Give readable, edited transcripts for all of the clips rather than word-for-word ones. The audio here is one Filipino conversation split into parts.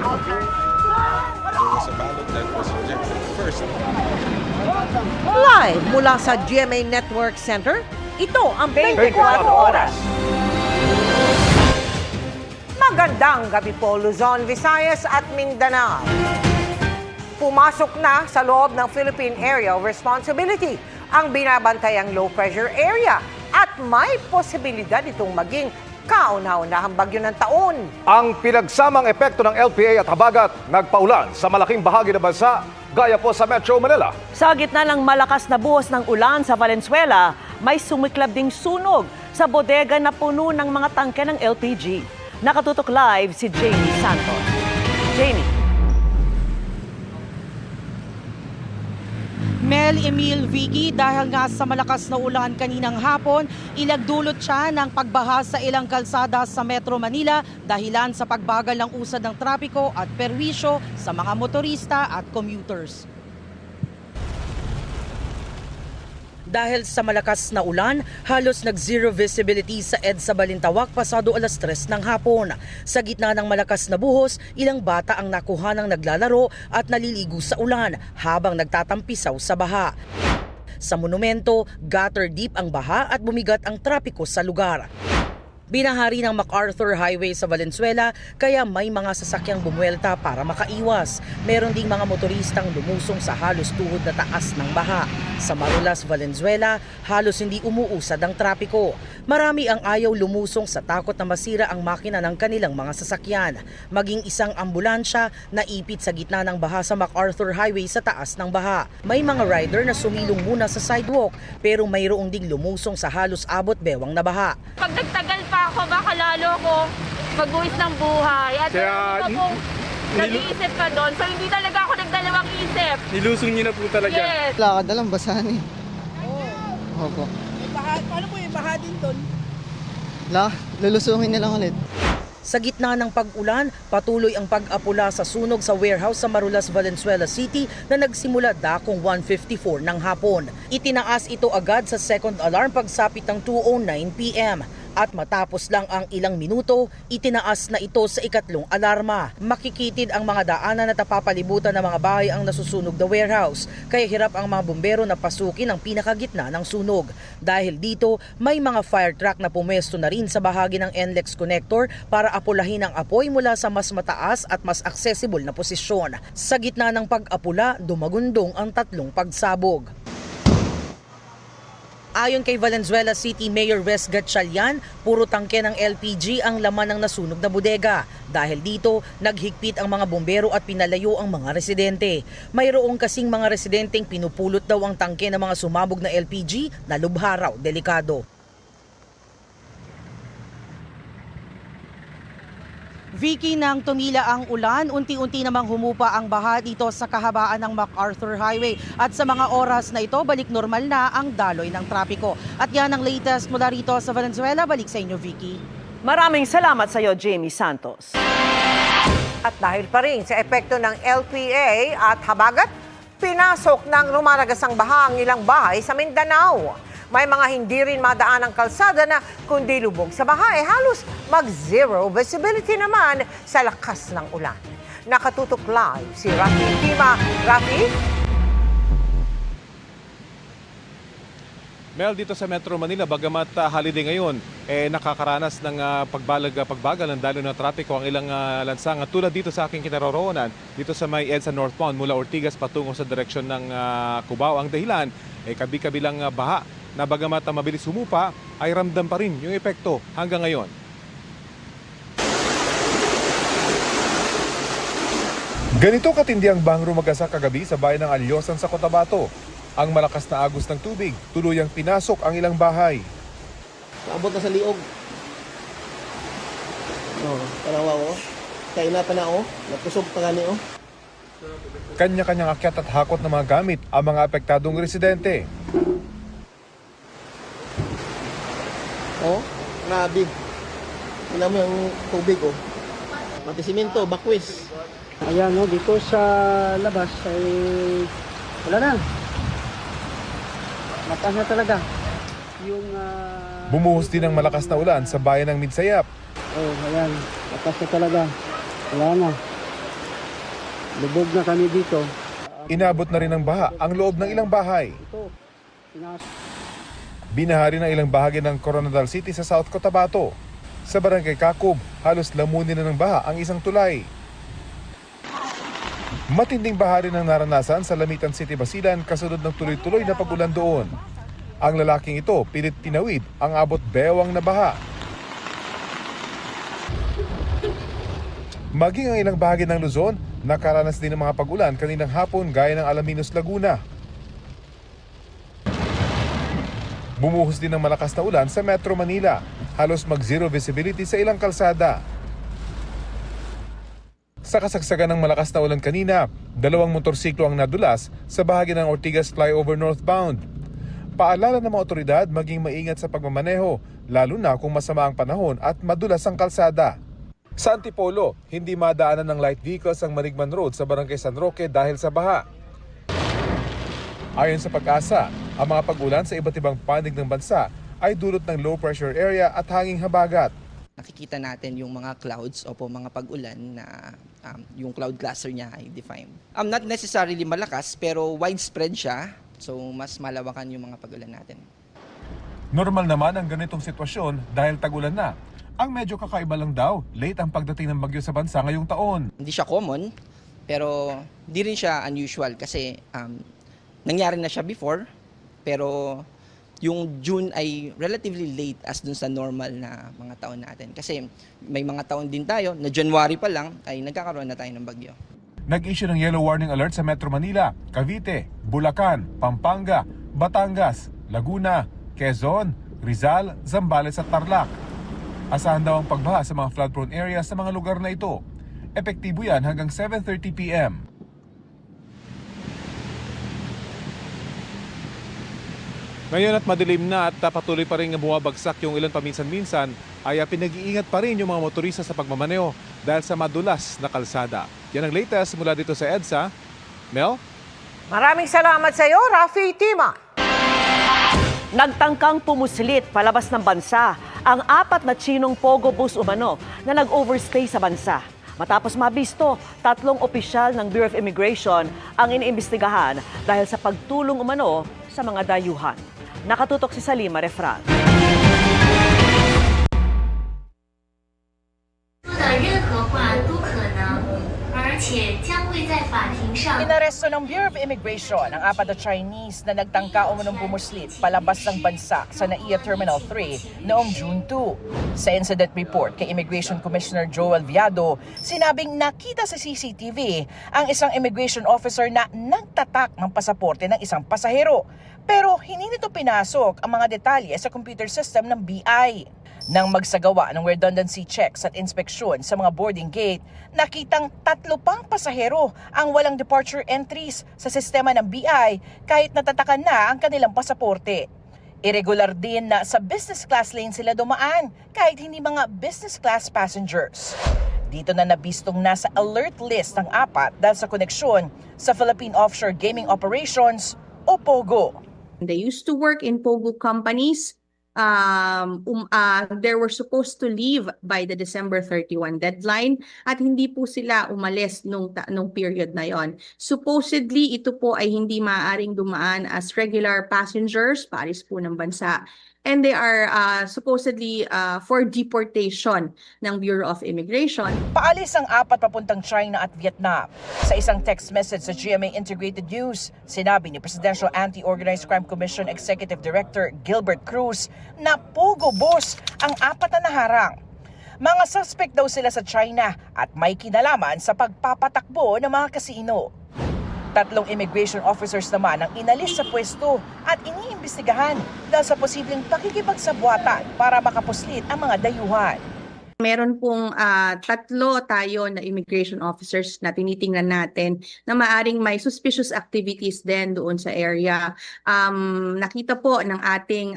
Sa ballot that was rejected first. Live mula sa GMA Network Center, ito ang 24 Oras. Magandang gabi po, Luzon, Visayas at Mindanao. Pumasok na sa loob ng Philippine Area of Responsibility ang binabantayang low pressure area at may posibilidad itong maging kauna-unahang bagyo ng taon. Ang pinagsamang epekto ng LPA at habagat nagpaulan sa malaking bahagi ng bansa, gaya po sa Metro Manila. Sa gitna ng malakas na buhos ng ulan sa Valenzuela, may sumiklab ding sunog sa bodega na puno ng mga tangke ng LPG. Nakatutok live si Jamie Santos. Jamie. Mel Emil Vicky, dahil nga sa malakas na ulan kaninang hapon, ilagdulot siya ng pagbaha sa ilang kalsada sa Metro Manila dahilan sa pagbagal ng usad ng trapiko at perwisyo sa mga motorista at commuters. Dahil sa malakas na ulan, halos nag-zero visibility sa EDSA Balintawak pasado alas 3 ng hapon. Sa gitna ng malakas na buhos, ilang bata ang nakuha ng naglalaro at naliligo sa ulan habang nagtatampisaw sa baha. Sa monumento, gutter deep ang baha at bumigat ang trapiko sa lugar. Binahari ng MacArthur Highway sa Valenzuela kaya may mga sasakyang bumuelta para makaiwas. Meron ding mga motoristang lumusong sa halos tuhod na taas ng baha. Sa Marulas, Valenzuela, halos hindi umuusad ang trapiko. Marami ang ayaw lumusong sa takot na masira ang makina ng kanilang mga sasakyan. Maging isang ambulansya na ipit sa gitna ng baha sa MacArthur Highway sa taas ng baha. May mga rider na sumilong muna sa sidewalk pero mayroong ding lumusong sa halos abot bewang na baha. Pag nagtagal pa ako, baka lalo ko mag-uwis ng buhay. At Kaya, kung nag-iisip ka doon, so hindi talaga ako nagdalawang isip. Nilusong niyo na po talaga. Yes. Lakad na lang, basahan eh. Opo. Paano po yung baha din doon? Lulusungin na lang ulit. Sa gitna ng pag-ulan, patuloy ang pag-apula sa sunog sa warehouse sa Marulas, Valenzuela City na nagsimula dakong 1:54 ng hapon. Itinaas ito agad sa second alarm pagsapit ng 2:09 p.m. At matapos lang ang ilang minuto, itinaas na ito sa ikatlong alarma. Makikitid ang mga daanan at napapalibutan ng mga bahay ang nasusunog na warehouse, kaya hirap ang mga bumbero na pasukin ang pinakagitna ng sunog. Dahil dito, may mga fire truck na pumesto na rin sa bahagi ng NLEX connector para apulahin ang apoy mula sa mas mataas at mas accessible na posisyon. Sa gitna ng pag-apula, dumagundong ang tatlong pagsabog. Ayon kay Valenzuela City Mayor Wes Gatchalian, puro tangke ng LPG ang laman ng nasunog na bodega. Dahil dito, naghigpit ang mga bumbero at pinalayo ang mga residente. Mayroong kasing mga residenteng pinupulot daw ang tangke ng mga sumabog na LPG na lubha raw delikado. Vicky, nang tumila ang ulan, unti-unti namang humupa ang baha dito sa kahabaan ng MacArthur Highway. At sa mga oras na ito, balik normal na ang daloy ng trapiko. At yan ang latest mula rito sa Valenzuela. Balik sa inyo, Vicky. Maraming salamat sa iyo, Jamie Santos. At dahil pa rin sa epekto ng LPA at habagat, pinasok ng rumaragasang baha ang ilang bahay sa Mindanao. May mga hindi rin madaan ang kalsada na kundi lubog sa baha, halos mag-zero visibility naman sa lakas ng ulan. Nakatutok live si Rafi Tima. Rafi? Mel, dito sa Metro Manila, bagamat holiday ngayon, nakakaranas ng pagbagal ng daloy ng trapiko ang ilang lansangan. Tulad dito sa aking kinaroroonan, dito sa may EDSA Northbound mula Ortigas patungo sa direksyon ng Cubao. Ang dahilan, kabi-kabilang baha na bagamat mabilis humupa, ay ramdam pa rin yung epekto hanggang ngayon. Ganito katindi ang bahang rumagasa kagabi sa bayan ng Alyosan sa Cotabato. Ang malakas na agos ng tubig, tuluyang pinasok ang ilang bahay. Naabot na sa liog. Tanawa ko. Kaya pa na napusog pa gani Kanya-kanyang akyat at hakot ng mga gamit ang mga apektadong residente. Grabe. Tingnan mo yung tubig Pati simento, bakwis. Ayan, dito sa labas ay wala na. Mataas na talaga. Bumuhos din ang malakas na ulan sa bayan ng Midsayap. Ayan, mataas na talaga. Wala na. lubog na kami dito. Inabot na rin ng baha ang loob ng ilang bahay. Ito, pinas- Binahari ng ilang bahagi ng Coronadal City sa South Cotabato. Sa Barangay Kakub, halos lamunin na ng baha ang isang tulay. Matinding baha rin ang naranasan sa Lamitan City, Basilan kasunod ng tuloy-tuloy na pag-ulan doon. Ang lalaking ito pilit tinawid ang abot bewang na baha. Maging ang ilang bahagi ng Luzon, nakaranas din ng mga pag-ulan kaninang hapon gaya ng Alaminos, Laguna. Bumuhos din ng malakas na ulan sa Metro Manila. Halos mag-zero visibility sa ilang kalsada. Sa kasagsagan ng malakas na ulan kanina, 2 motorsiklo ang nadulas sa bahagi ng Ortigas Flyover northbound. Paalala ng mga otoridad maging maingat sa pagmamaneho, lalo na kung masama ang panahon at madulas ang kalsada. Sa Antipolo, hindi madaanan ng light vehicles ang Manigman Road sa Barangay San Roque dahil sa baha. Ayon sa Pag-asa, ang mga pag-ulan sa iba't ibang panig ng bansa ay dulot ng low pressure area at hanging habagat. Nakikita natin yung mga clouds o po mga pag-ulan na yung cloud cluster niya ay defined. Not necessarily malakas pero widespread siya, so mas malawakan yung mga pag-ulan natin. Normal naman ang ganitong sitwasyon dahil tag-ulan na. Ang medyo kakaiba lang daw, late ang pagdating ng bagyo sa bansa ngayong taon. Hindi siya common pero di rin siya unusual kasi nangyari na siya before pero yung June ay relatively late as dun sa normal na mga taon natin. Kasi may mga taon din tayo na January pa lang ay nagkakaroon na tayo ng bagyo. Nag-issue ng yellow warning alert sa Metro Manila, Cavite, Bulacan, Pampanga, Batangas, Laguna, Quezon, Rizal, Zambales at Tarlac. Asahan daw ang pagbaha sa mga flood-prone areas sa mga lugar na ito. Epektibo yan hanggang 7:30 p.m. Ngayon at madilim na at patuloy pa rin bumabagsak yung ilan paminsan-minsan ay pinag-iingat pa rin yung mga motorista sa pagmamaneho dahil sa madulas na kalsada. Yan ang latest mula dito sa EDSA. Mel? Maraming salamat sa iyo, Rafi Tima. Nagtangkang pumuslit palabas ng bansa ang 4 na Chinong Pogo bus umano na nag-overstay sa bansa. Matapos mabisto, 3 opisyal ng Bureau of Immigration ang iniimbestigahan dahil sa pagtulong umano sa mga dayuhan. Nakatutok si Salima Refran. Inaresto ng Bureau of Immigration ang 4 na Chinese na nagtangka umunong bumuslit palabas ng bansa sa NAIA Terminal 3 noong June 2. Sa incident report kay Immigration Commissioner Joel Viado, sinabing nakita sa CCTV ang isang immigration officer na nagtatak ng pasaporte ng isang pasahero. Pero hindi nito pinasok ang mga detalye sa computer system ng BI. Nang magsagawa ng redundancy checks at inspeksyon sa mga boarding gate, nakitang 3 pang pasahero ang walang departure entries sa sistema ng BI kahit natatakan na ang kanilang pasaporte. Irregular din na sa business class lane sila dumaan kahit hindi mga business class passengers. Dito na nabistong nasa alert list ng 4 dahil sa koneksyon sa Philippine Offshore Gaming Operations o POGO. They used to work in POGO companies. They were supposed to leave by the December 31 deadline at hindi po sila umalis nung period na yon. Supposedly, ito po ay hindi maaaring dumaan as regular passengers, paris po ng bansa. And they are supposedly for deportation ng Bureau of Immigration. Paalis ang 4 papuntang China at Vietnam. Sa isang text message sa GMA Integrated News, sinabi ni Presidential Anti-Organized Crime Commission Executive Director Gilbert Cruz na Pogo bus ang 4 na naharang. Mga suspect daw sila sa China at may kinalaman sa pagpapatakbo ng mga kasino. 3 immigration officers naman ang inalis sa pwesto at iniimbestigahan dahil sa posibleng pakikipagsabwatan para makapuslit ang mga dayuhan. Meron pong 3 tayo na immigration officers na tinitingnan natin na maaring may suspicious activities din doon sa area. Nakita po ng ating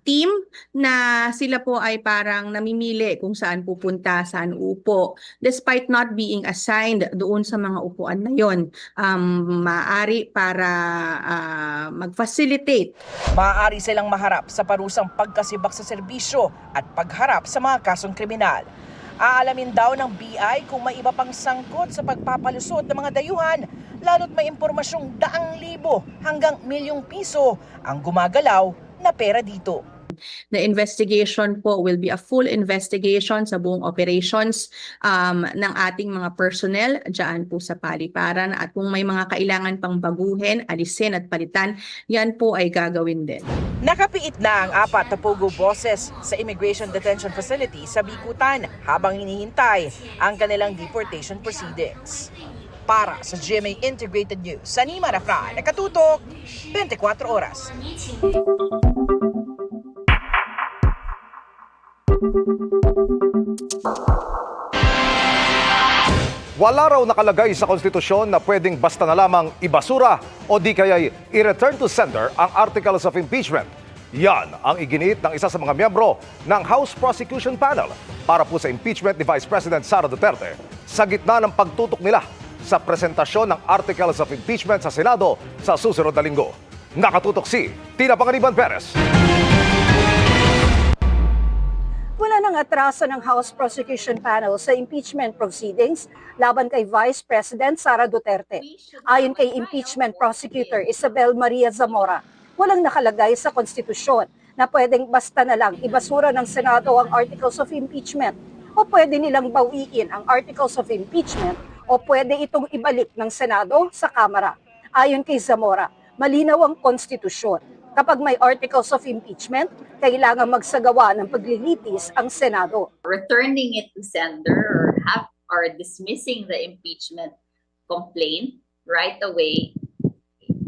team na sila po ay parang namimili kung saan pupunta, saan upo. Despite not being assigned doon sa mga upuan na yon, maaari para mag-facilitate. Maaari silang maharap sa parusang pagkasibak sa serbisyo at pagharap sa mga kasong kriminal. Aalamin daw ng BI kung may iba pang sangkot sa pagpapalusot ng mga dayuhan, lalo't may impormasyong 100,000 hanggang milyong piso ang gumagalaw na pera dito. The investigation po will be a full investigation sa buong operations ng ating mga personnel dyan po sa paliparan, at kung may mga kailangan pang baguhin, alisin at palitan, yan po ay gagawin din. Nakapiit na ang 4 na POGO bosses sa Immigration Detention Facility sa Bikutan habang hinihintay ang kanilang deportation proceedings. Para sa GMA Integrated News, Sanima Rafran, nakatutok 24 oras. Wala raw nakalagay sa konstitusyon na pwedeng basta na lamang ibasura o di kaya'y i-return to sender ang articles of impeachment. Yan ang iginiit ng isa sa mga miyembro ng House Prosecution Panel para po sa impeachment ni Vice President Sara Duterte sa gitna ng pagtutok nila sa presentasyon ng articles of impeachment sa Senado sa susunod na linggo. Nakatutok si Tina Pangaliban Perez. Wala nang atraso ng House Prosecution Panel sa impeachment proceedings laban kay Vice President Sara Duterte. Ayon kay impeachment prosecutor Isabel Maria Zamora, walang nakalagay sa konstitusyon na pwedeng basta na lang ibasura ng Senado ang articles of impeachment, o pwede nilang bawiin ang articles of impeachment, o pwede itong ibalik ng Senado sa Kamara. Ayon kay Zamora, malinaw ang konstitusyon. Kapag may articles of impeachment, kailangan magsagawa ng paglilitis ang Senado. Returning it to sender or dismissing the impeachment complaint right away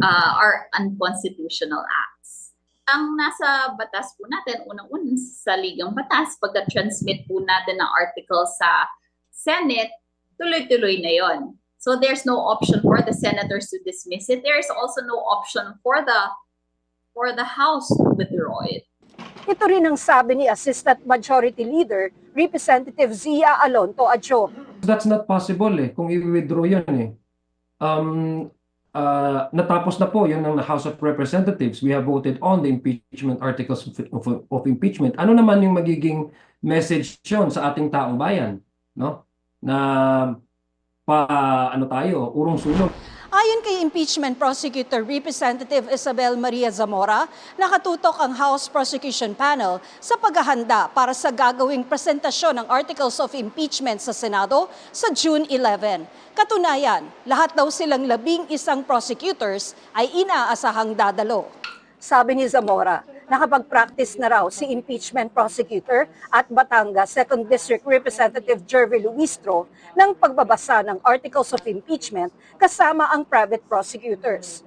are unconstitutional acts. Ang nasa batas po natin, unang-una sa Ligang Batas, pagka-transmit po natin ng article sa Senate, tuloy-tuloy na yon. So there's no option for the senators to dismiss it. There's also no option for the House to withdraw it. Ito rin ang sabi ni Assistant Majority Leader, Representative Zia Alonto Adjo. That's not possible kung i-withdraw yan natapos na po yun ng House of Representatives. We have voted on the impeachment articles of impeachment. Ano naman yung magiging message yun sa ating taong bayan? No? Na urong-sulong. Ayon kay impeachment prosecutor Representative Isabel Maria Zamora, nakatutok ang House Prosecution Panel sa paghahanda para sa gagawing presentasyon ng articles of impeachment sa Senado sa June 11. Katunayan, lahat daw silang 11 prosecutors ay inaasahang dadalo. Sabi ni Zamora, nakapag-practice na raw si impeachment prosecutor at Batangas 2nd District Representative Jervy Luistro ng pagbabasa ng articles of impeachment kasama ang private prosecutors.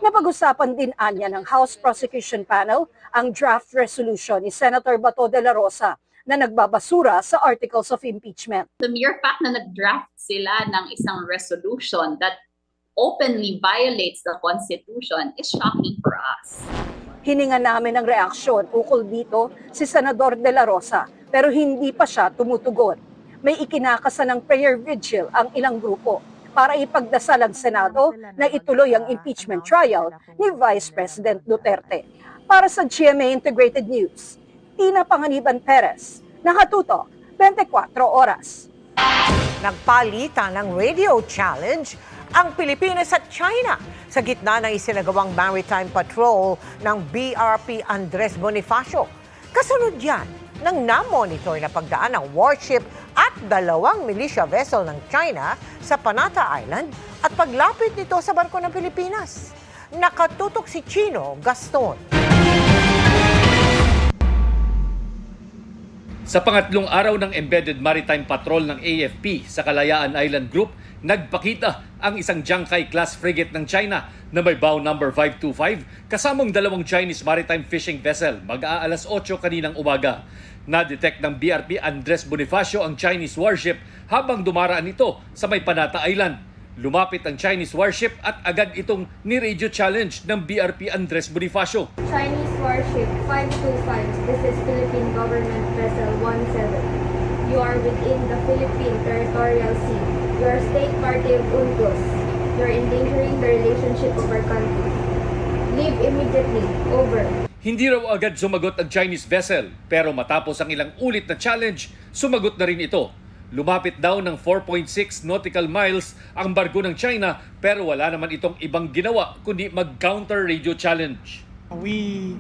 Napag-usapan din anya ng House Prosecution Panel ang draft resolution ni Senator Bato de la Rosa na nagbabasura sa articles of impeachment. The mere fact na nag-draft sila ng isang resolution that openly violates the Constitution is shocking for us. Hininga namin ng reaksyon ukol dito si Senador de la Rosa pero hindi pa siya tumutugon. May ikinakasa ng prayer vigil ang ilang grupo para ipagdasal ang Senado na ituloy ang impeachment trial ni Vice President Duterte. Para sa GMA Integrated News, Tina Panganiban Perez, nakatutok 24 oras. Nagpalitan ng radio challenge ang Pilipinas at China sa gitna ng isinagawang maritime patrol ng BRP Andres Bonifacio. Kasunod yan ng na-monitor na pagdaan ng warship at 2 militia vessel ng China sa Panata Island at paglapit nito sa barko ng Pilipinas. Nakatutok si Chino Gaston. Sa pangatlong araw ng Embedded Maritime Patrol ng AFP sa Kalayaan Island Group, nagpakita ang isang Jiangkai-class frigate ng China na may bow number 525 kasamang 2 Chinese maritime fishing vessel mag-aalas 8 kaninang umaga. Na-detect ng BRP Andres Bonifacio ang Chinese warship habang dumaraan ito sa may Panata Island. Lumapit ang Chinese warship at agad itong ni-radio challenge ng BRP Andres Bonifacio. Chinese warship 525, this is Philippine Government Vessel 17. You are within the Philippine Territorial Sea. You are state party of UNCLOS. You are endangering the relationship of our country. Leave immediately. Over. Hindi raw agad sumagot ang Chinese vessel pero matapos ang ilang ulit na challenge, sumagot na rin ito. Lumapit daw ng 4.6 nautical miles ang barko ng China pero wala naman itong ibang ginawa kundi mag-counter radio challenge. We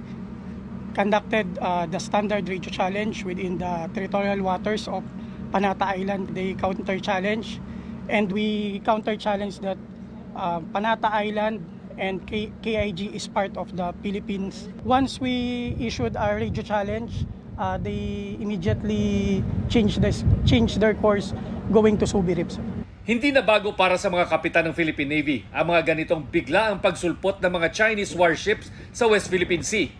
conducted the standard radio challenge within the territorial waters of Panata Island. They counter challenge and we counter challenge that Panata Island and KIG is part of the Philippines. Once we issued our radio challenge, they immediately changed their course going to Subi Reef. Hindi na bago para sa mga kapitan ng Philippine Navy ang mga ganitong biglaang pagsulpot ng mga Chinese warships sa West Philippine Sea.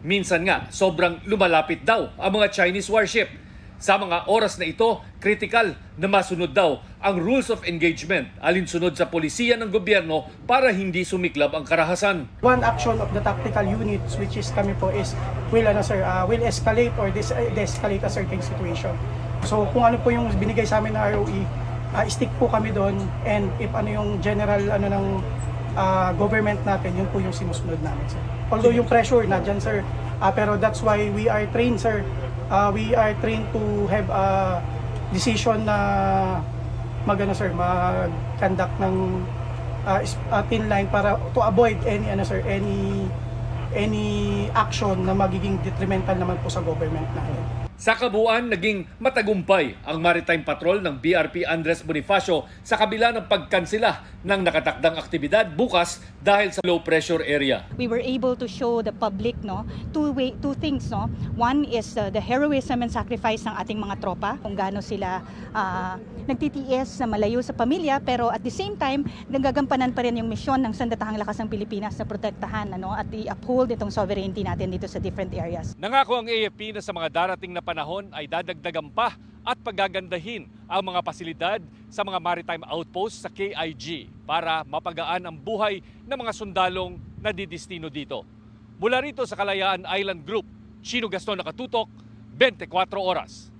Minsan nga, sobrang lumalapit daw ang mga Chinese warship. Sa mga oras na ito, kritikal na masunod daw ang rules of engagement alinsunod sa polisiya ng gobyerno para hindi sumiklab ang karahasan. One action of the tactical units which is kami po is will escalate or de-escalate a certain situation. So kung ano po yung binigay sa amin na ROE, stick po kami doon, and if ano yung general ng government natin, yun po yung sinusunod namin, sir. Although yung pressure na dyan, sir, pero that's why we are trained, sir. We are trained to have a decision na mag-conduct ng thin line para to avoid any action na magiging detrimental naman po sa government natin. Sa kabuuan, naging matagumpay ang maritime patrol ng BRP Andres Bonifacio sa kabila ng pagkansela ng nakatakdang aktibidad bukas dahil sa low pressure area. We were able to show the public two things. One is the heroism and sacrifice ng ating mga tropa, kung gaano sila nagtitiis na malayo sa pamilya, pero at the same time nagagampanan pa rin yung misyon ng Sandatahang Lakas ng Pilipinas na protektahan at i-uphold itong sovereignty natin dito sa different areas. Nangako ang AFP na sa mga darating na panahon ay dadagdagan pa at pagagandahin ang mga pasilidad sa mga maritime outposts sa KIG para mapagaan ang buhay ng mga sundalong nadidistino dito. Mula rito sa Kalayaan Island Group, Chino Gaston nakatutok, 24 oras.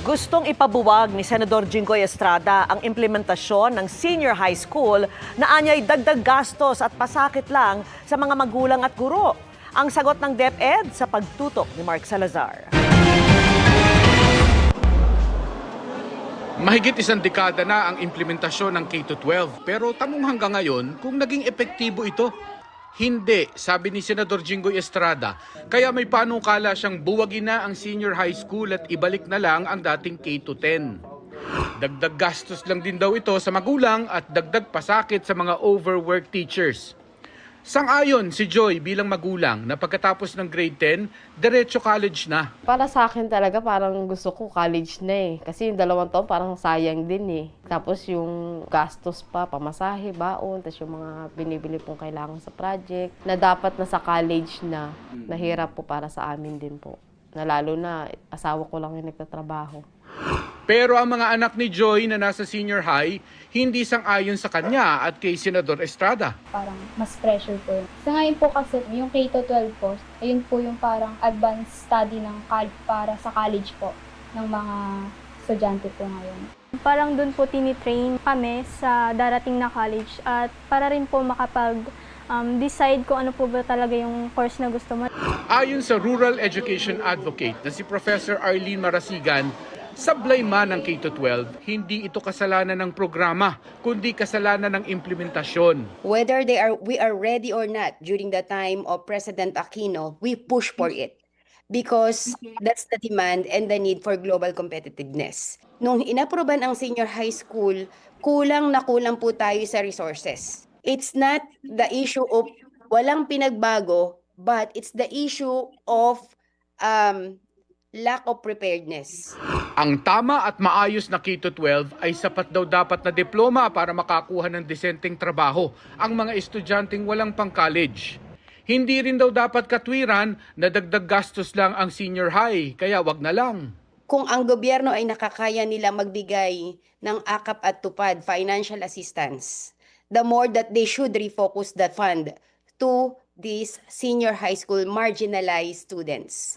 Gustong ipabuwag ni Senador Jinggoy Estrada ang implementasyon ng senior high school na anyay dagdag gastos at pasakit lang sa mga magulang at guro. Ang sagot ng DepEd sa pagtutok ni Mark Salazar. Mahigit isang dekada na ang implementasyon ng K-12 pero tanong hanggang ngayon kung naging epektibo ito. Hindi, sabi ni Senador Jinggoy Estrada, kaya may panukala siyang buwagin na ang senior high school at ibalik na lang ang dating K-10. Dagdag gastos lang din daw ito sa magulang at dagdag pasakit sa mga overworked teachers. Sang-ayon si Joy bilang magulang na pagkatapos ng grade 10, diretso college na. Para sa akin talaga parang gusto ko college na eh. Kasi yung 2 taon parang sayang din eh. Tapos yung gastos pa, pamasahe, baon, tapos yung mga binibili pong kailangan sa project na dapat nasa college na, nahirap po para sa amin din po. Na lalo na asawa ko lang yung nagtatrabaho. Pero ang mga anak ni Joy na nasa senior high, hindi sang-ayon sa kanya at kay Senador Estrada. Parang mas pressure po. Sa ngayon po kasi yung K-12 po, ayun po yung parang advanced study ng para sa college po ng mga estudyante po ngayon. Parang doon po tinitrain kami sa darating na college at para rin po decide kung ano po ba talaga yung course na gusto mo. Ayon sa Rural Education Advocate na si Professor Arlene Marasigan, sablay man ng K-12, hindi ito kasalanan ng programa, kundi kasalanan ng implementasyon. Whether we are ready or not during the time of President Aquino, we push for it because that's the demand and the need for global competitiveness. Nung inaproban ang senior high school, kulang na kulang po tayo sa resources. It's not the issue of walang pinagbago, but it's the issue of lack of preparedness. Ang tama at maayos na K-12 ay sapat daw dapat na diploma para makakuha ng disenteng trabaho ang mga estudyanteng walang pang-college. Hindi rin daw dapat katwiran na dagdag gastos lang ang senior high, kaya wag na lang. Kung ang gobyerno ay nakakaya nila magbigay ng akap at tupad financial assistance, the more that they should refocus the fund to these senior high school marginalized students.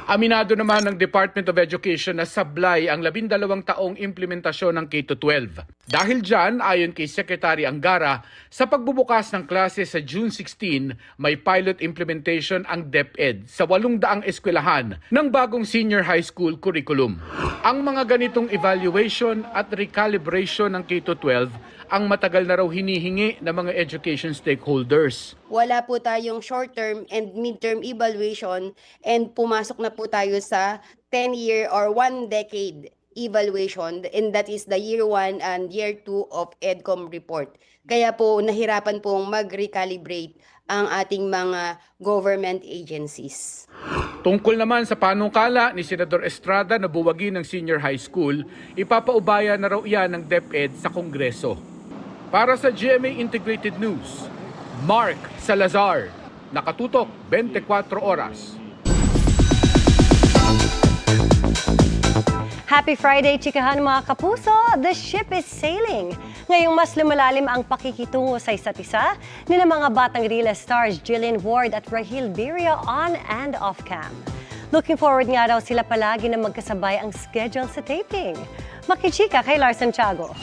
Aminado naman ng Department of Education na sablay ang 12 taong implementasyon ng K-12. Dahil dyan, ayon kay Secretary Angara, sa pagbubukas ng klase sa June 16, may pilot implementation ang DepEd sa 800 eskwelahan ng bagong senior high school curriculum. Ang mga ganitong evaluation at recalibration ng K-12 ang matagal na raw hinihingi ng mga education stakeholders. Wala po tayong short-term and mid-term evaluation and pumasok na po tayo sa 10-year or 1-decade evaluation, and that is the year 1 and year 2 of EDCOM report. Kaya po nahirapan pong mag-recalibrate ang ating mga government agencies. Tungkol naman sa panukala ni Senador Estrada na buwagin ng senior high school, ipapaubaya na raw iyan ng DepEd sa Kongreso. Para sa GMA Integrated News, Mark Salazar, nakatutok 24 oras. Happy Friday, chikahan mga kapuso! The ship is sailing! Ngayong mas lumalalim ang pakikitungo sa isa't isa ni ng mga batang Rila stars Jillian Ward at Rahil Birria on and off cam. Looking forward nga daw sila palagi na magkasabay ang schedule sa taping. Makichika kay Lars Santiago.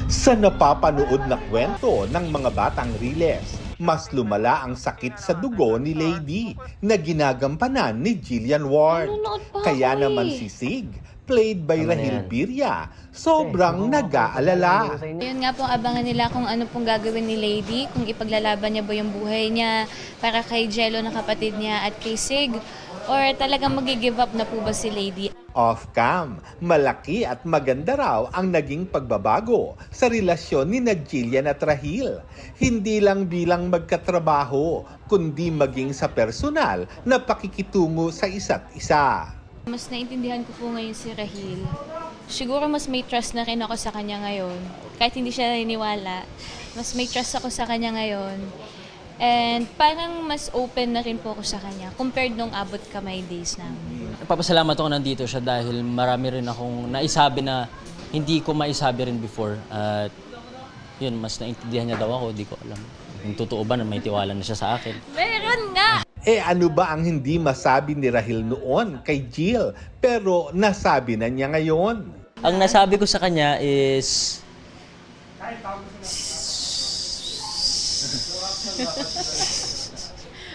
Sa napapanood na kwento ng mga batang Riles, mas lumala ang sakit sa dugo ni Lady na ginagampanan ni Jillian Ward. Kaya naman si Sig, played by Rahil Birria, sobrang nag-aalala. Yun nga po, abangan nila kung ano pong gagawin ni Lady, kung ipaglalaban niya ba yung buhay niya para kay Jello na kapatid niya at kay Sig, or talagang mag-give up na po ba si Lady. Off-cam, malaki at maganda raw ang naging pagbabago sa relasyon ni Jillian at Rahil. Hindi lang bilang magkatrabaho, kundi maging sa personal na pakikitungo sa isa't isa. Mas naintindihan ko po ngayon si Rahil. Siguro mas may trust na rin ako sa kanya ngayon. Kahit hindi siya naniniwala, mas may trust ako sa kanya ngayon. And parang mas open na rin po ako sa kanya compared nung abot kamay days namin. Papasalamat ako nandito siya dahil marami rin akong naisabi na hindi ko maisabi rin before. At yun, mas naintindihan niya daw ako, di ko alam. Kung totoo ba na may tiwala na siya sa akin. Meron nga! Ano ba ang hindi masabi ni Rahil noon kay Jill pero nasabi na niya ngayon? Ang nasabi ko sa kanya is...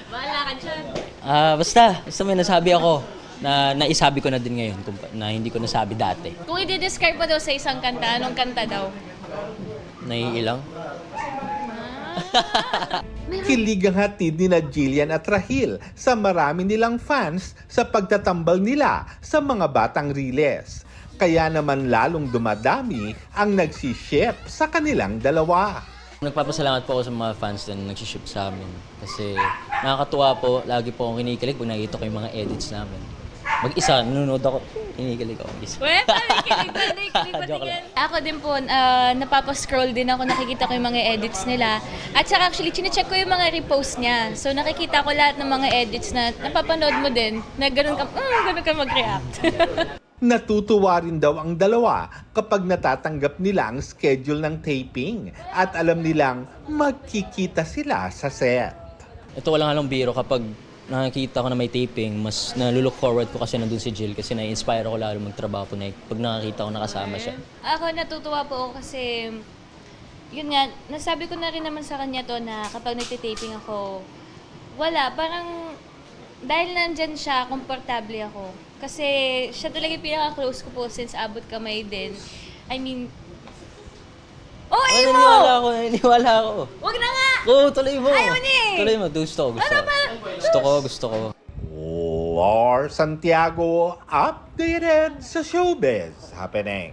Bahala ka dyan. Basta may nasabi ako na naisabi ko na din ngayon na hindi ko nasabi dati. Kung i-describe mo daw sa isang kanta, anong kanta daw? Naiilang? Kilig ang hatid ni Jillian at Rahil sa marami nilang fans sa pagtatambal nila sa mga batang Riles. Kaya naman lalong dumadami ang nagsiship sa kanilang dalawa. Nagpapasalamat po ako sa mga fans na nagsiship sa amin. Kasi nakakatuwa po, lagi po akong kinikilig pag nakikita ko yung mga edits namin. Mag-isa, nanonood ako, kinikilig ako. Ako din po, napapascroll din ako, nakikita ko yung mga edits nila. At saka actually, chinecheck ko yung mga repost niya. So nakikita ko lahat ng mga edits na napapanood mo din, na ganun ka mag-react. Natutuwa rin daw ang dalawa kapag natatanggap nila ang schedule ng taping at alam nilang magkikita sila sa set. Ito walang halong biro kapag nakikita ko na may taping, mas nalulook forward ko kasi nandun si Jill kasi na-inspire ako lalo magtrabaho po na pag nakakita ko nakasama siya. Ako natutuwa po ako kasi, yun nga, nasabi ko na rin naman sa kanya to na kapag nagtitaping ako, wala, parang dahil nandyan siya, komportable ako. Kasi siya talaga yung pinaka-close ko po since abot kamay din. I mean, Naniwala ako. Wag na nga! Oo, tuloy mo. Ayaw niya eh! Tuloy mo, gusto ko. Gusto ko. Lars Santiago, updated sa showbiz happening.